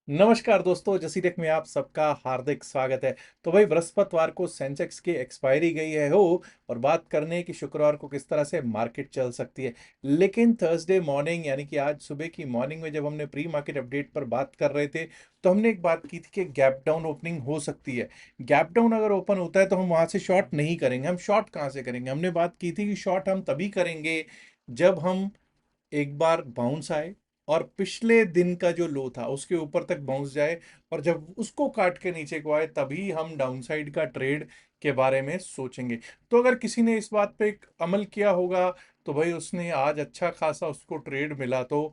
नमस्कार दोस्तों, जसीटेक में आप सबका हार्दिक स्वागत है। तो भाई बृहस्पतिवार को सेंसेक्स की एक्सपायरी गई है हो और बात करने की शुक्रवार को किस तरह से मार्केट चल सकती है। लेकिन थर्सडे मॉर्निंग यानी कि आज सुबह की मॉर्निंग में जब हमने प्री मार्केट अपडेट पर बात कर रहे थे तो हमने एक बात की थी कि गैप डाउन ओपनिंग हो सकती है। गैप डाउन अगर ओपन होता है तो हम वहां से शॉर्ट नहीं करेंगे। हम शॉर्ट कहाँ से करेंगे? हमने बात की थी कि शॉर्ट हम तभी करेंगे जब हम एक बार बाउंस आए और पिछले दिन का जो लो था उसके ऊपर तक बाउंस जाए, और जब उसको काट के नीचे को आए तभी हम डाउनसाइड का ट्रेड के बारे में सोचेंगे। तो अगर किसी ने इस बात पे एक अमल किया होगा तो भाई उसने आज अच्छा खासा उसको ट्रेड मिला तो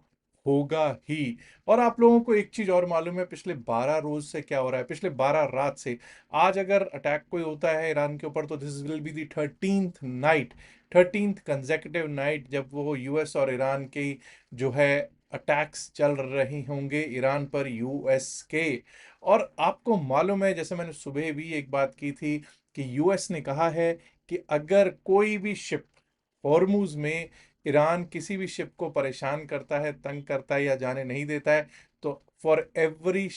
होगा ही। और आप लोगों को एक चीज और मालूम है पिछले 12 रोज से क्या हो रहा है, पिछले 12 रात से। आज अगर अटैक कोई होता है ईरान के ऊपर तो this will be the 13th night, 13th consecutive night जब वो यूएस और ईरान की जो है अटैक्स चल रही होंगे ईरान पर यूएस के। और आपको मालूम है, जैसे मैंने सुबह भी एक बात की थी कि यूएस ने कहा है कि अगर कोई भी शिप हॉर्मूज में ईरान किसी भी शिप को परेशान करता है, तंग करता है या जाने नहीं देता है, तो फॉर एवरी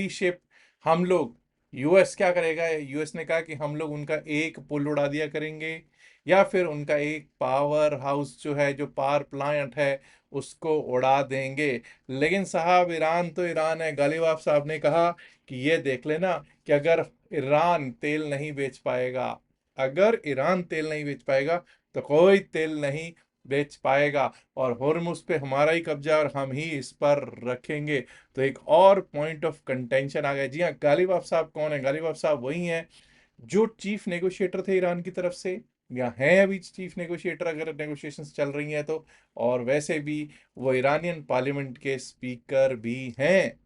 शिप हम लोग, यूएस क्या करेगा? यूएस ने कहा कि हम लोग उनका एक पुल उड़ा दिया करेंगे या फिर उनका एक पावर हाउस जो है, जो पावर प्लांट है, उसको उड़ा देंगे। लेकिन साहब ईरान तो ईरान है। गालिबाफ साहब ने कहा कि ये देख लेना कि अगर ईरान तेल नहीं बेच पाएगा, अगर ईरान तेल नहीं बेच पाएगा तो कोई तेल नहीं बेच पाएगा, और होर्मुज पे हमारा ही कब्जा और हम ही इस पर रखेंगे। तो एक और पॉइंट ऑफ कंटेंशन आ गया। जी हाँ, गालिबाफ साहब कौन है? गालिबाफ साहब वही हैं जो चीफ नेगोशिएटर थे ईरान की तरफ से, या हैं अभी चीफ नेगोशिएटर अगर नेगोशिएशंस चल रही हैं तो। और वैसे भी वो ईरानियन पार्लियामेंट के स्पीकर भी हैं।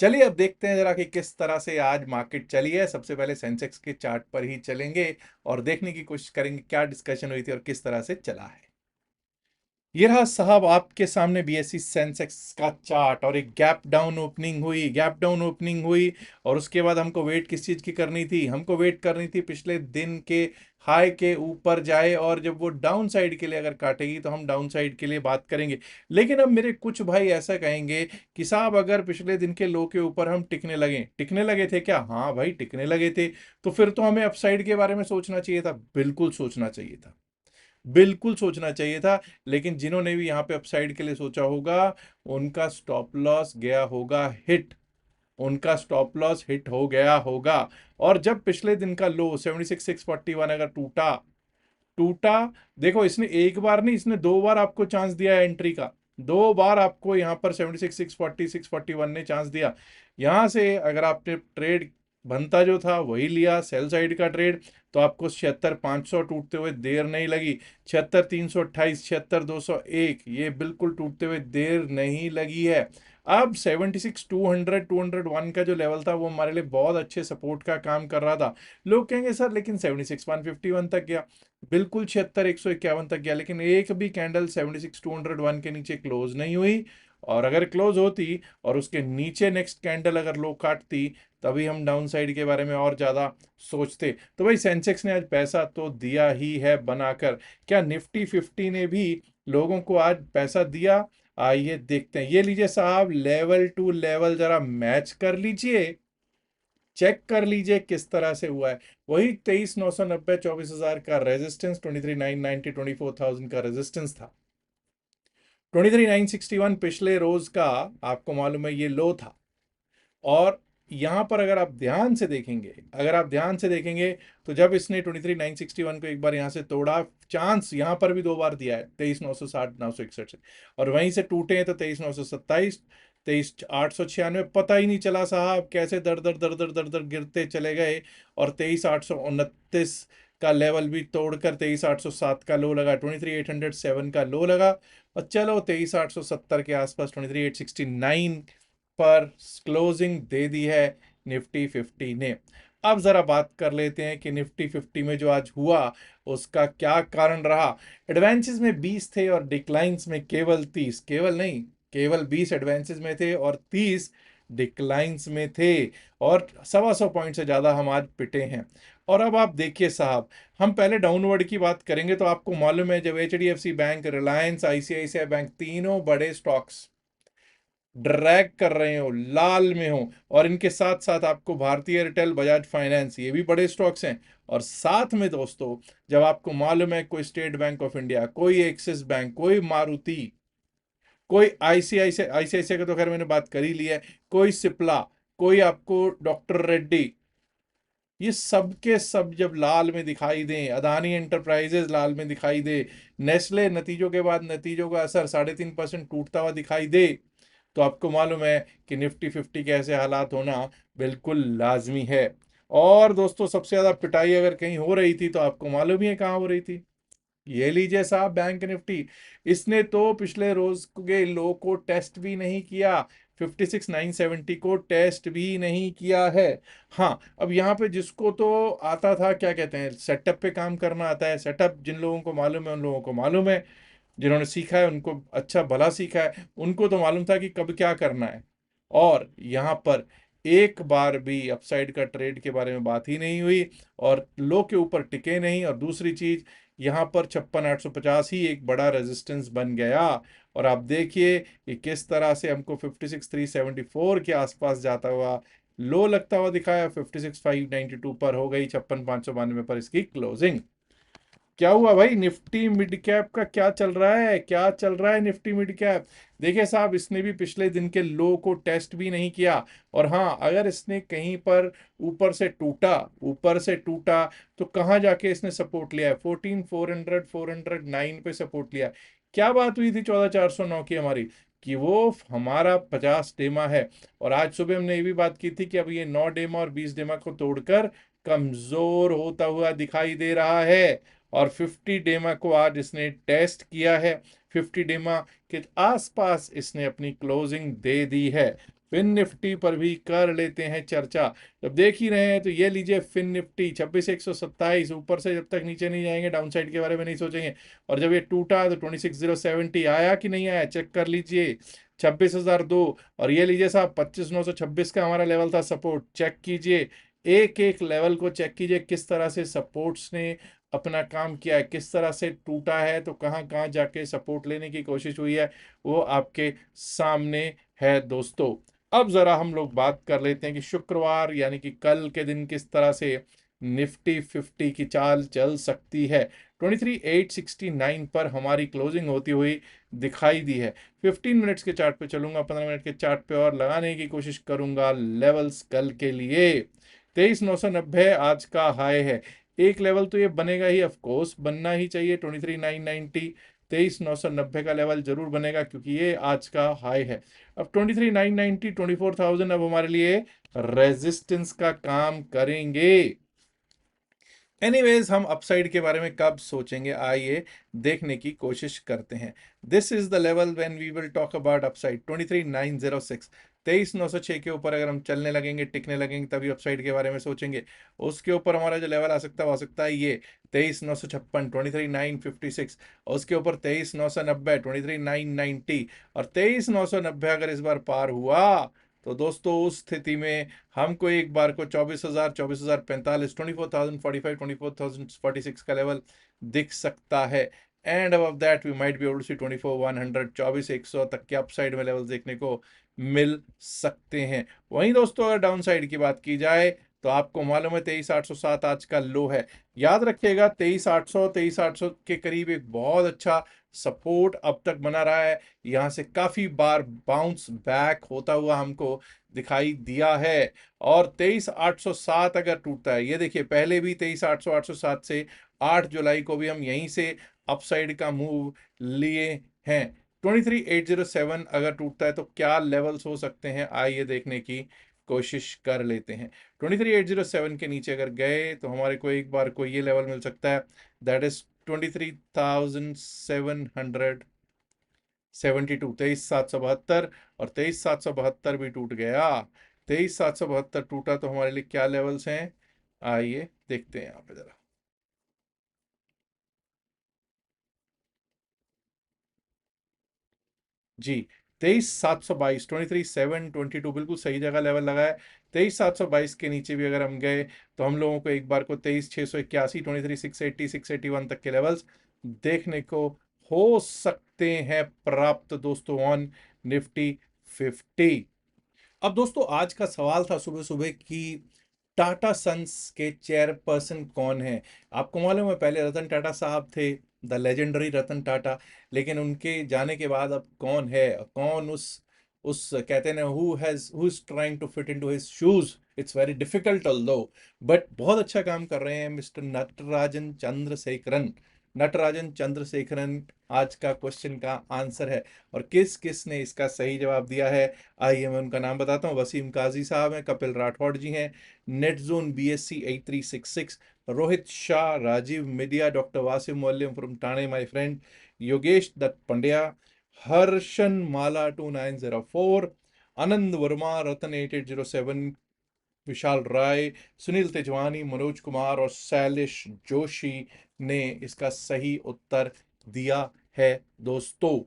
चलिए अब देखते हैं जरा कि किस तरह से आज मार्केट चली है। सबसे पहले सेंसेक्स के चार्ट पर ही चलेंगे और देखने की कोशिश करेंगे क्या डिस्कशन हुई थी और किस तरह से चला है। ये रहा साहब आपके सामने बीएसई सेंसेक्स का चार्ट, और एक गैप डाउन ओपनिंग हुई और उसके बाद हमको वेट किस चीज की करनी थी? हमको वेट करनी थी पिछले दिन के हाई के ऊपर जाए, और जब वो डाउन साइड के लिए अगर काटेगी तो हम डाउन साइड के लिए बात करेंगे। लेकिन अब मेरे कुछ भाई ऐसा कहेंगे कि साहब अगर पिछले दिन के लो के ऊपर हम टिकने लगे थे क्या? हाँ भाई, टिकने लगे थे। तो फिर तो हमें अपसाइड के बारे में सोचना चाहिए था, बिल्कुल सोचना चाहिए था, बिल्कुल सोचना चाहिए था। लेकिन जिन्होंने भी यहाँ पे अपसाइड के लिए सोचा होगा उनका स्टॉप लॉस गया होगा हिट, उनका स्टॉप लॉस हिट हो गया होगा। और जब पिछले दिन का लो 76,641 अगर टूटा टूटा देखो, इसने एक बार नहीं, इसने दो बार आपको चांस दिया है एंट्री का। दो बार आपको यहाँ पर 76,640 641 ने चांस दिया। यहाँ से अगर आपने ट्रेड बनता जो था वही लिया, सेल साइड का ट्रेड, तो आपको 76,500 टूटते हुए देर नहीं लगी। 76,328, 76,201 ये बिल्कुल टूटते हुए देर नहीं लगी है। अब 76,200 201 का जो लेवल था वो हमारे लिए बहुत अच्छे सपोर्ट का काम कर रहा था। लोग कहेंगे सर लेकिन 76,151 तक गया, बिल्कुल 76,151 तक गया, लेकिन एक भी कैंडल 76,201 के नीचे क्लोज नहीं हुई। और अगर क्लोज होती और उसके नीचे नेक्स्ट कैंडल अगर लो काटती तभी हम डाउन साइड के बारे में और ज्यादा सोचते। तो भाई सेंसेक्स ने आज पैसा तो दिया ही है बनाकर। क्या निफ्टी 50 ने भी लोगों को आज पैसा दिया? आइए देखते हैं। ये लीजिए साहब, लेवल टू लेवल जरा मैच कर लीजिए, चेक कर लीजिए किस तरह से हुआ है। वही 23,990, 24,000 का रेजिस्टेंस, 23,990, 24,000 का रेजिस्टेंस था। 23,961 पिछले रोज का आपको मालूम है ये लो था। और यहां पर अगर आप ध्यान से देखेंगे तो जब इसने 23,961 को एक बार यहां से तोड़ा, चांस यहां पर भी दो बार दिया है, 23,960, 961 से, और वहीं से टूटे हैं तो 23,927, 23,896। पता ही नहीं चला साहब कैसे दर दर दर दर दर दर गिरते चले गए। और 23,829 का लेवल भी तोड़कर 23,807 का लो लगा, 23,807 का लो लगा। और चलो 23,870 के आसपास 23,869 पर क्लोजिंग दे दी है निफ्टी 50 ने। अब जरा बात कर लेते हैं कि निफ्टी 50 में जो आज हुआ उसका क्या कारण रहा। एडवांसेस में 20 थे और डिक्लाइंस में केवल 30, केवल नहीं, केवल 20 एडवांसेस में थे और 30 डिक्लाइंस में थे। और 125 पॉइंट से ज्यादा हम आज पिटे हैं। और अब आप देखिए साहब, हम पहले डाउनवर्ड की बात करेंगे तो आपको मालूम है जब HDFC bank, Reliance, ICICI bank, तीनों बड़े स्टॉक्स ड्रैग कर रहे हो, लाल में हो। और इनके साथ साथ आपको भारतीय एयरटेल, बजाज फाइनेंस, ये भी बड़े स्टॉक्स हैं। और साथ में दोस्तों, जब आपको मालूम है कोई स्टेट बैंक ऑफ इंडिया, कोई एक्सिस बैंक, कोई मारुति, कोई आईसीआईसीआई, आईसीआईसीआई का तो खैर मैंने बात कर ही लिया है, कोई सिप्ला, कोई आपको डॉक्टर रेड्डी, ये सब के सब जब लाल में दिखाई दें, अदानी एंटरप्राइजेज लाल में दिखाई दे, नेस्ले नतीजों के बाद नतीजों का असर 3.5% टूटता हुआ दिखाई दे, तो आपको मालूम है कि निफ्टी 50 के ऐसे हालात होना बिल्कुल लाजमी है। और दोस्तों, सबसे ज्यादा पिटाई अगर कहीं हो रही थी तो आपको मालूम ही है कहाँ हो रही थी। ये लीजिए साहब, बैंक निफ्टी। इसने तो पिछले रोज के लो को टेस्ट भी नहीं किया, 56,970 को टेस्ट भी नहीं किया है। हाँ, अब यहाँ पे जिसको तो आता था, क्या कहते हैं, सेटअप पे काम करना आता है, सेटअप जिन लोगों को मालूम है उन लोगों को मालूम है, जिन्होंने सीखा है उनको अच्छा भला सीखा है, उनको तो मालूम था कि कब क्या करना है। और यहाँ पर एक बार भी अपसाइड का ट्रेड के बारे में बात ही नहीं हुई, और लो के ऊपर टिके नहीं। और दूसरी चीज, यहाँ पर 56,850 ही एक बड़ा रेजिस्टेंस बन गया। और आप देखिए कि किस तरह से हमको 56,374 के आसपास जाता हुआ लो लगता हुआ दिखाया, 56,592 पर हो गई 56,592 पर इसकी क्लोजिंग। क्या हुआ भाई, निफ्टी मिड कैप का क्या चल रहा है, क्या चल रहा है निफ्टी मिड कैप? देखिए साहब, इसने भी पिछले दिन के लो को टेस्ट भी नहीं किया। और हाँ, अगर इसने कहीं पर ऊपर से टूटा तो कहाँ जाके इसने सपोर्ट लिया है? 14,400, 409 पे सपोर्ट लिया है। क्या बात हुई थी 14,409 की हमारी, कि वो हमारा 50 डेमा है। और आज सुबह हमने ये भी बात की थी कि अब ये 9 डेमा और 20 डेमा को तोड़कर कमजोर होता हुआ दिखाई दे रहा है। और 50 डेमा को आज इसने टेस्ट किया है, 50 डेमा के आसपास इसने अपनी क्लोजिंग दे दी है। फिन निफ्टी पर भी कर लेते हैं चर्चा। जब देख ही रहे हैं तो ये लीजिए, फिन निफ्टी 26,127, ऊपर से जब तक नीचे नहीं जाएंगे डाउन साइड के बारे में नहीं सोचेंगे। और जब ये टूटा तो 26,070 आया कि नहीं आया, चेक कर लीजिए, 26,002। और ये लीजिए साहब, 25,926 का हमारा लेवल था सपोर्ट, चेक कीजिए, एक एक लेवल को चेक कीजिए, किस तरह से सपोर्ट्स ने अपना काम किया है, किस तरह से टूटा है, तो कहाँ कहाँ जाके सपोर्ट लेने की कोशिश हुई है, वो आपके सामने है दोस्तों। अब जरा हम लोग बात कर लेते हैं कि शुक्रवार यानी कि कल के दिन किस तरह से निफ्टी 50 की चाल चल सकती है। 23,869 पर हमारी क्लोजिंग होती हुई दिखाई दी है। 15 मिनट्स के चार्ट पे चलूंगा, 15 मिनट के चार्ट पे और लगाने की कोशिश करूंगा लेवल्स कल के लिए। 23,990 आज का हाई है। एक लेवल तो ये बनेगा ही, ऑफ कोर्स बनना ही चाहिए, 23,990, 23,990 का लेवल जरूर बनेगा, क्योंकि ये आज का हाई है। अब 23,990, 24,000 अब हमारे लिए रेजिस्टेंस का काम करेंगे। एनीवेज, हम अपसाइड के बारे में कब सोचेंगे, आइए देखने की कोशिश करते हैं। This is the level when we will talk about upside, 23,906, 23,906 के ऊपर अगर हम चलने लगेंगे, टिकने लगेंगे, तभी अपसाइड के बारे में सोचेंगे। उसके ऊपर हमारा जो लेवल आ सकता है वो आ सकता है ये 23,956, 23,956। और उसके ऊपर 23,990, 23,990। और 23,990 अगर इस बार पार हुआ तो दोस्तों, उस स्थिति में हमको एक बार को 24,000, 24,045, 24,045, 24,046 का लेवल दिख सकता है। And above that we might be able to see 24,100, 24,100 तक के अपसाइड में लेवल देखने को मिल सकते हैं। वहीं दोस्तों, अगर डाउन साइड की बात की जाए तो आपको मालूम है 23,807 आज का लो है। याद रखिएगा, 23,800, 23,800 के करीब एक बहुत अच्छा सपोर्ट अब तक बना रहा है। यहां से काफी बार बाउंस बैक होता हुआ हमको दिखाई दिया है। और 23,807 अगर टूटता है, ये देखिए, पहले भी 23,800, 807 से 8 जुलाई को भी हम यहीं से अपसाइड का मूव लिए हैं। 23,807 अगर टूटता है तो क्या लेवल्स हो सकते हैं, आइए देखने की कोशिश कर लेते हैं। 23,807 के नीचे अगर गए तो हमारे को एक बार को ये लेवल मिल सकता है, दैट इज 23,772, 23,772। और 23,772 भी टूट गया। 23,772 टूटा तो हमारे लिए क्या लेवल्स हैं, आइए देखते हैं यहाँ पे जरा। जी, 23,722, 23,722 बिल्कुल सही जगह लेवल लगा है। 23,722 के नीचे भी अगर हम गए तो हम लोगों को एक बार को 23,681, 23,680, 681 तक के लेवल्स देखने को हो सकते हैं प्राप्त दोस्तों, ऑन निफ्टी 50। अब दोस्तों आज का सवाल था सुबह सुबह कि टाटा सन्स के चेयरपर्सन कौन है। आपको मालूम है पहले रतन टाटा साहब थे, द लेजेंडरी रतन टाटा, लेकिन उनके जाने के बाद अब कौन है, कौन उस कहते हैं ना, who is trying to fit into his shoes. It's very difficult although, but बहुत अच्छा काम कर रहे हैं मिस्टर नटराजन चंद्रशेखरन। नटराजन चंद्रशेखरन आज का क्वेश्चन का आंसर है। और किस किस ने इसका सही जवाब दिया है, आइए मैं उनका नाम बताता हूँ। वसीम काजी साहब हैं, कपिल राठौड़ जी हैं, net zone BSC 8366, Rohit Shah, Rajeev media, doctor Wasim मौल्यम from Thane my friend, Yogesh Dutt Pandya, Harshan Mala 2904, Anand Verma, Ratan 8807, Vishal Rai, Sunil Tejwani, Manoj Kumar और शैलेश जोशी ने इसका सही उत्तर दिया है दोस्तों।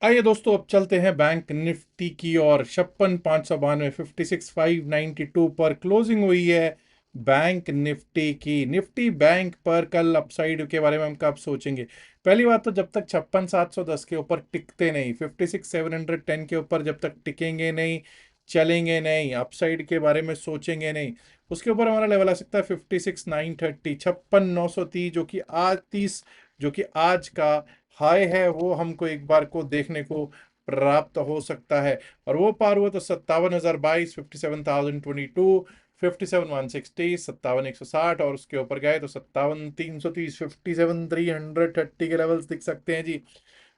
आइए दोस्तों अब चलते हैं बैंक निफ्टी की और 56,592 56,592 पर क्लोजिंग हुई है बैंक निफ्टी की। निफ्टी बैंक पर कल अपसाइड के बारे में हम कब सोचेंगे। पहली बात तो जब तक 56,710 के ऊपर टिकते नहीं, 56,710 के ऊपर जब तक टिकेंगे नहीं, चलेंगे नहीं, अपसाइड के बारे में सोचेंगे नहीं, उसके ऊपर हमारा लेवल आ सकता है 56,930, 56,930 जो कि आज का हाई है, वो हमको एक बार को देखने को प्राप्त हो सकता है। और वो पार हुआ तो 57,022, 57,022, 57,160, 57,160, और उसके ऊपर गए तो 57,330, 57,330 के लेवल्स दिख सकते हैं जी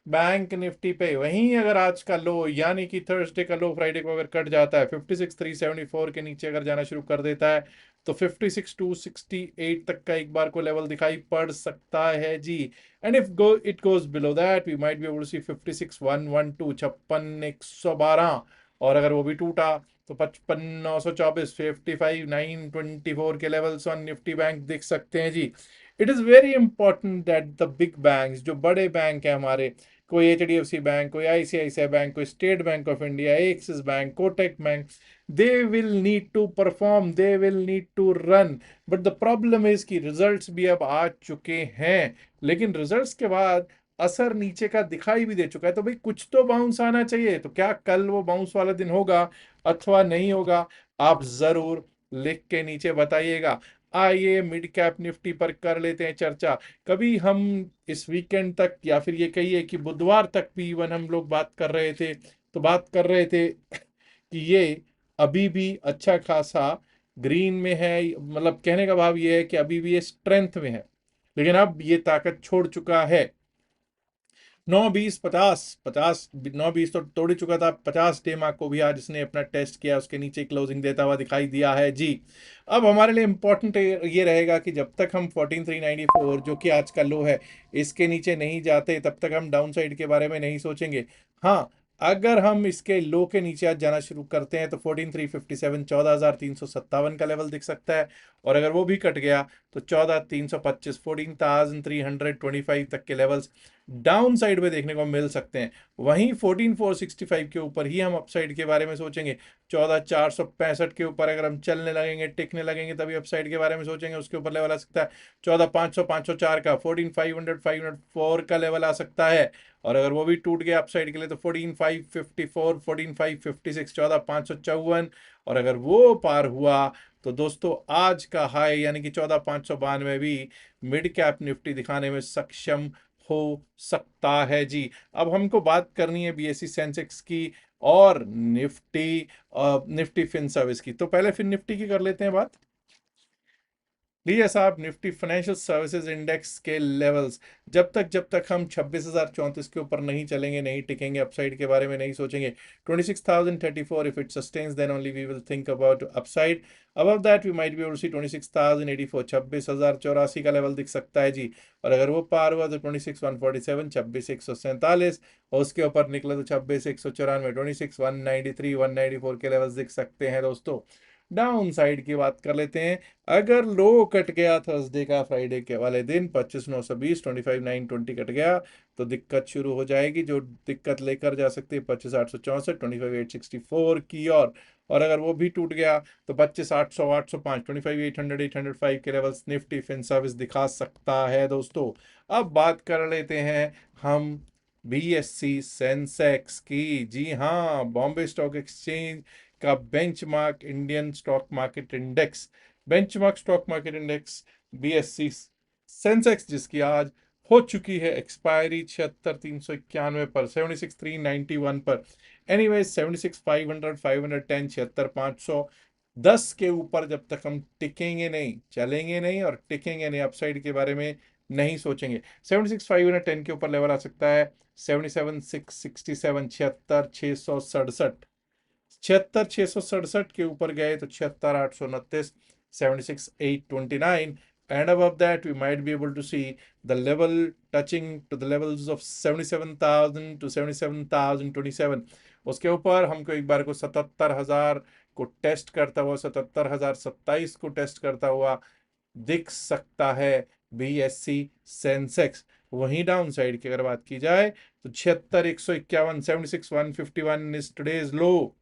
बैंक निफ्टी पे। वहीं अगर आज का लो यानी कि थर्सडे का लो फ्राइडे को अगर कट जाता है 56,374 के नीचे अगर जाना शुरू कर देता है तो 56,268 तक का एक बार को लेवल दिखाई पड़ सकता है जी। And if it goes below that we might be able to see 56,112, 56,112, और अगर वो भी टूटा तो 55,924, 55,924 के लेवल्स ऑन निफ्टी बैंक दिख सकते हैं जी। It is very important that the big banks, जो बड़े बैंक है हमारे, कोई HDFC बैंक, कोई ICICI बैंक, कोई state bank of India, Axis bank, Kotak bank, they will need to perform, they will need to run. But the problem is कि results भी अब आ चुके हैं, लेकिन रिजल्ट्स के बाद असर नीचे का दिखाई भी दे चुका है, तो भाई कुछ तो बाउंस आना चाहिए। तो क्या कल वो बाउंस वाला दिन होगा अथवा नहीं होगा, आप जरूर लिख के नीचे बताइएगा। आइए मिड कैप निफ्टी पर कर लेते हैं चर्चा। कभी हम इस वीकेंड तक या फिर ये कहिए कि बुधवार तक भी इवन हम लोग बात कर रहे थे, तो बात कर रहे थे कि ये अभी भी अच्छा खासा ग्रीन में है, मतलब कहने का भाव ये है कि अभी भी ये स्ट्रेंथ में है, लेकिन अब ये ताकत छोड़ चुका है। 9, 20, 50, 50, 9, 20 तो तोड़ ही चुका था, 50 डे मार्क को भी आज इसने अपना टेस्ट किया, उसके नीचे क्लोजिंग देता हुआ दिखाई दिया है जी। अब हमारे लिए इंपॉर्टेंट ये रहेगा कि जब तक हम 14,394 जो कि आज का लो है इसके नीचे नहीं जाते, तब तक हम डाउन साइड के बारे में नहीं सोचेंगे। हाँ, अगर हम इसके लो के नीचे आज जाना शुरू करते हैं तो 14,357, 14,357 का लेवल दिख सकता है, और अगर वो भी कट गया तो 14,325, 14,325 तक के लेवल्स डाउन साइड में देखने को मिल सकते हैं। वहीं 14,465 के ऊपर ही हम अपसाइड के बारे में सोचेंगे। 14,465 के ऊपर अगर हम चलने लगेंगे, टिकने लगेंगे, तभी अपसाइड के बारे में सोचेंगे। उसके ऊपर लेवल आ सकता है 14,500, 504 का, 14,500, 504 का लेवल आ सकता है, और अगर वो भी टूट गया अपसाइड के लिए तो 14,554, 14,556, 14,554, और अगर वो पार हुआ तो दोस्तों आज का हाई यानी कि 14,592 भी मिड कैप निफ्टी दिखाने में सक्षम हो सकता है जी। अब हमको बात करनी है BSE सेंसेक्स की और निफ्टी फिन सर्विस की। तो पहले फिन निफ्टी की कर लेते हैं बात। लीजिए साहब, निफ्टी फाइनेंशियल सर्विसेज इंडेक्स के लेवल्स जब तक हम 26,034 के ऊपर नहीं चलेंगे, नहीं टिकेंगे, अपसाइड के बारे में नहीं सोचेंगे। 26,034, if it sustains then only we will think about upside. Above that we might be able to see 26,084, 26,084 का लेवल दिख सकता है जी। और अगर वो पार हुआ तो 26,147, 26,147, और उसके ऊपर निकला तो 26,194, 26,193, 194 के लेवल्स दिख सकते हैं दोस्तों। डाउन साइड की बात कर लेते हैं। अगर लो कट गया थर्सडे का फ्राइडे के वाले दिन 25,920, 25,920 कट गया तो दिक्कत शुरू हो जाएगी, जो दिक्कत लेकर जा सकती है 25,864, 25,864 की और अगर वो भी टूट गया तो 25,800, 805, 25,800, 805 के लेवल्स निफ्टी फिन सर्विस दिखा सकता है दोस्तों। अब बात कर लेते हैं हम बीएससी सेंसेक्स की। जी हाँ, बॉम्बे स्टॉक एक्सचेंज का benchmark Indian stock market index, benchmark stock market index BSc Sensex, जिसकी आज हो चुकी है एक्सपायरी 76,391 पर, 76,391 पर। एनीवे 76,500, 510, 76,510 के ऊपर जब तक हम टिकेंगे नहीं, चलेंगे नहीं और टिकेंगे नहीं, अपसाइड के बारे में नहीं सोचेंगे। 76,510 के ऊपर लेवल आ सकता है 77,667, 76,667। 76,667 के ऊपर गए तो 76,829, 76,829, and above that we might be able to see the level touching to the levels of 77,000 to 77,027। उसके ऊपर हमको एक बार को 77,000 को टेस्ट करता हुआ, 77,027 को टेस्ट करता हुआ दिख सकता है बीएससी सेंसेक्स। वहीं डाउन साइड की अगर बात की जाए तो 76,151, 76,151 इज टुडेज लो।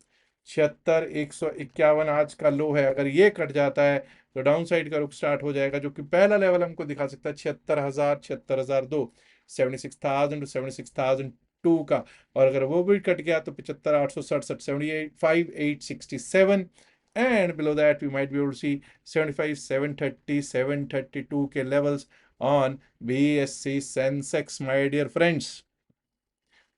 76,151 आज का लो है। अगर ये कट जाता है तो डाउन साइड का रुख स्टार्ट हो जाएगा, जो कि पहला लेवल हमको दिखा सकता है 76,000, 76,002, 76,000 टू 76,002 का। और अगर वो भी कट गया तो 75,867, 78,5,867, and below that we might be able to see 75,730, 732 के levels on BSC Sensex, my dear friends।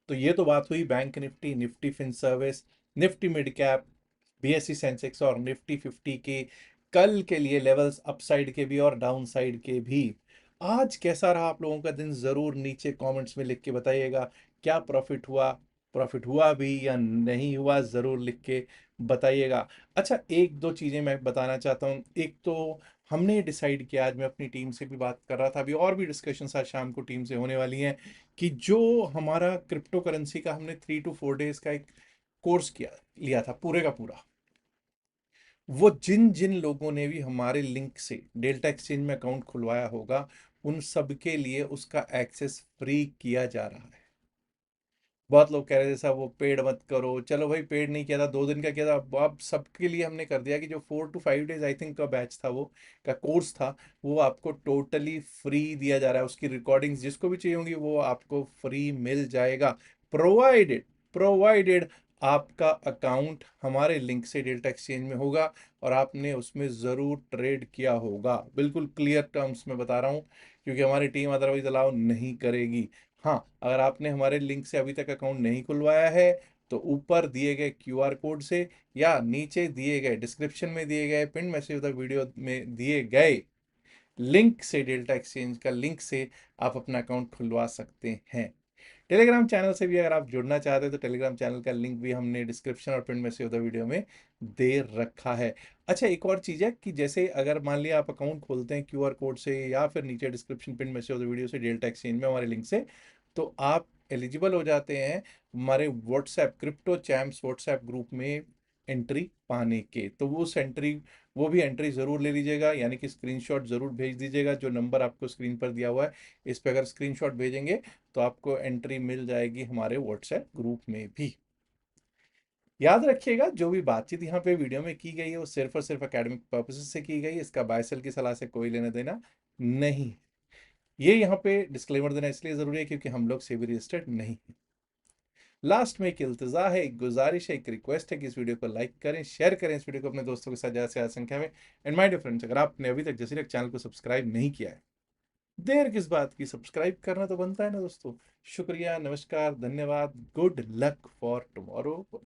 तो ये तो बात हुई bank Nifty, Nifty fin service, Nifty mid cap, BSC Sensex और निफ्टी 50 के कल के लिए लेवल्स अपसाइड के भी और डाउन साइड के भी। आज कैसा रहा आप लोगों का दिन, जरूर नीचे कमेंट्स में लिख के बताइएगा। क्या प्रॉफिट हुआ भी या नहीं हुआ, जरूर लिख के बताइएगा। अच्छा, एक दो चीजें मैं बताना चाहता हूँ। एक तो हमने डिसाइड किया, आज मैं अपनी टीम से भी बात कर रहा था, अभी और भी डिस्कशन आज शाम को टीम से होने वाली हैं, कि जो हमारा क्रिप्टो करेंसी का हमने 3 to 4 डेज का एक कोर्स किया लिया था पूरे का पूरा, वो जिन जिन लोगों ने भी हमारे लिंक से डेल्टा एक्सचेंज में अकाउंट खुलवाया होगा, उन सब के लिए उसका एक्सेस फ्री किया जा रहा है। बहुत लोग कह रहे थे साहब वो पेड मत करो, चलो भाई पेड नहीं किया था, 2 दिन का किया था, अब सबके लिए हमने कर दिया कि जो 4 to 5 डेज आई थिंक का बैच था, वो का कोर्स था, वो आपको टोटली फ्री दिया जा रहा है। उसकी रिकॉर्डिंग्स जिसको भी चाहिए होंगी वो आपको फ्री मिल जाएगा, प्रोवाइडेड प्रोवाइडेड आपका अकाउंट हमारे लिंक से डेल्टा एक्सचेंज में होगा और आपने उसमें ज़रूर ट्रेड किया होगा। बिल्कुल क्लियर टर्म्स में बता रहा हूँ, क्योंकि हमारी टीम अदरवाइज अलाउ नहीं करेगी। हाँ, अगर आपने हमारे लिंक से अभी तक अकाउंट नहीं खुलवाया है तो ऊपर दिए गए क्यूआर कोड से या नीचे दिए गए डिस्क्रिप्शन में दिए गए पिन मैसेज द वीडियो में दिए गए लिंक से, डेल्टा एक्सचेंज का लिंक से आप अपना अकाउंट खुलवा सकते हैं। टेलीग्राम चैनल से भी अगर आप जुड़ना चाहते हैं तो टेलीग्राम चैनल का लिंक भी हमने डिस्क्रिप्शन और पिन मैसेज द वीडियो में दे रखा है। अच्छा, एक और चीज़ है कि जैसे अगर मान लिया आप अकाउंट खोलते हैं क्यूआर कोड से या फिर नीचे description pin message the video से डेल्टा एक्सचेंज में हमारे लिंक से, तो आप एलिजिबल हो जाते हैं हमारे WhatsApp crypto champs WhatsApp group में एंट्री पाने के। तो वो भी एंट्री जरूर ले लीजिएगा, यानी कि स्क्रीनशॉट जरूर भेज दीजिएगा। जो नंबर आपको स्क्रीन पर दिया हुआ है इस पे अगर स्क्रीनशॉट भेजेंगे तो आपको एंट्री मिल जाएगी हमारे व्हाट्सएप ग्रुप में भी। याद रखिएगा, जो भी बातचीत यहाँ पे वीडियो में की गई है वो सिर्फ और सिर्फ एकेडमिक पर्पसेस से की गई है, इसका बाय सेल की सलाह से कोई लेना देना नहीं। ये यहाँ पे डिस्क्लेमर देना इसलिए जरूरी है क्योंकि हम लोग सेबी रजिस्टर्ड नहीं है। लास्ट में एक इल्तिजा है, एक गुजारिश है, एक रिक्वेस्ट है कि इस वीडियो को लाइक करें, शेयर करें इस वीडियो को अपने दोस्तों के साथ ज़्यादा से ज़्यादा संख्या में। एंड माय डियर फ्रेंड्स, अगर आपने अभी तक जसीरक चैनल को सब्सक्राइब नहीं किया है, देर किस बात की, सब्सक्राइब करना तो बनता है ना दोस्तों। शुक्रिया, नमस्कार, धन्यवाद, गुड लक फॉर टुमारो।